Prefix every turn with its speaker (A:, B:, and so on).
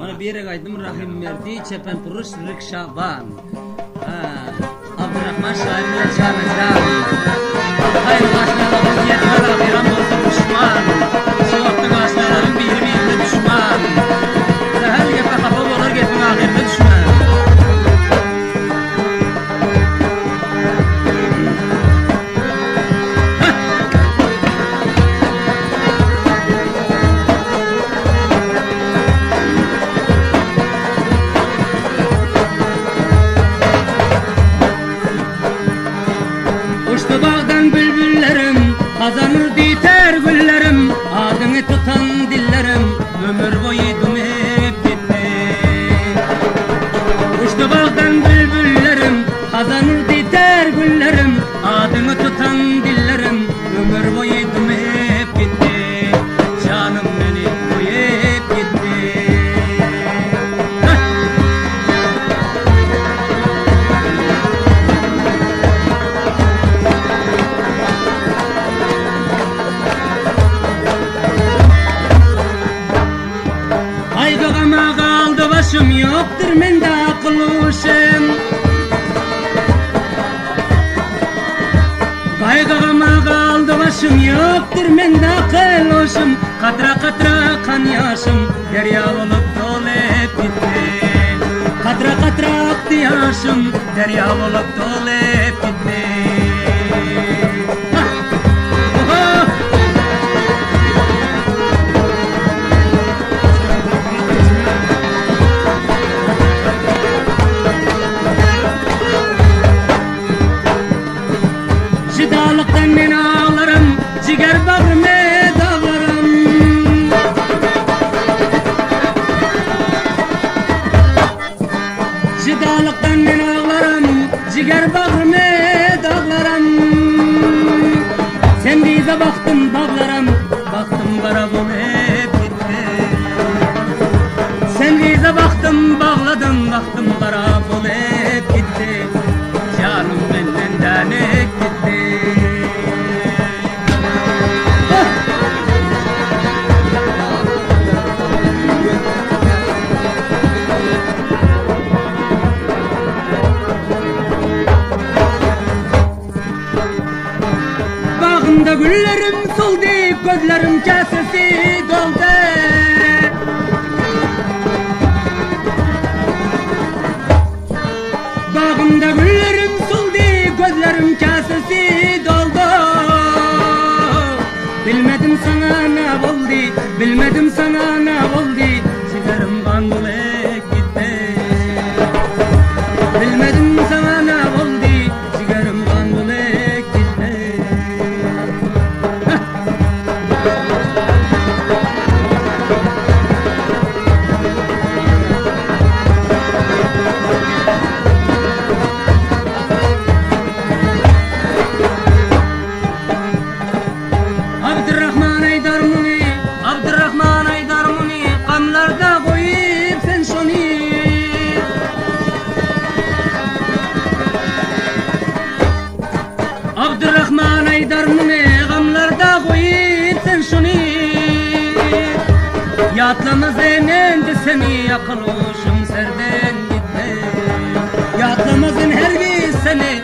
A: Mana bir yere kaydım Rahim Merdi, Çepen Puruş, Rik Şaban. Abdurrahman Şahin ile Şahmezran. Hayır başlarımız yetmez akıram olsa düşman. Şu vakti başlarım birbirine düşman. Sehel gepe kafa olur gepin ahirde düşman. Uçtu bağdan bülbüllerim, kazanır diter güllerim, adını tutan dillerim, ömür boyu dümüp gitti. Uçtu bağdan bülbüllerim, kazanır diter güllerim, adını tutan dillerim, ömür boyu dümüp gitti. Canım beni koyup gitti. Kaygıma kaldı başım, yoktur mende akıluşum. Kaygıma kaldı başım, yoktur mende akıluşum. Katra katra kan yaşım, derya olup dolup gitti. Katra katra aktı yaşım, derya olup dolup gitti. Şidalıktan men ağlarım, ciger bağrıme dağlarım. Şidalıktan men ağlarım, ciger bağrıme dağlarım. Sen bize baktım bağlarım, baktım kara bulup gitti. Sen bize baktım bağladım, baktım kara bulup gitti. Canım benden danek gitti. Bağımda güllerim soldu, gözlerim kasesi doldu. Bağımda güllerim soldu, gözlerim kasesi doldu. Bilmedim sana ne oldu, bilmedim sana ne oldu. Ciğerim kan bulup gitti. Bilmedim sana ne oldu, ciğerim kan bulup gitti. Abdurrahman Aydarmuni, Abdurrahman Aydarmuni, kamlarda koyup sen şunu. Abdurrahman Aydarmuni, kamlarda koyup sen şunu. Yatlamaz enendi seni, yakılışım serden gitti. Yatlamazın her bir seni,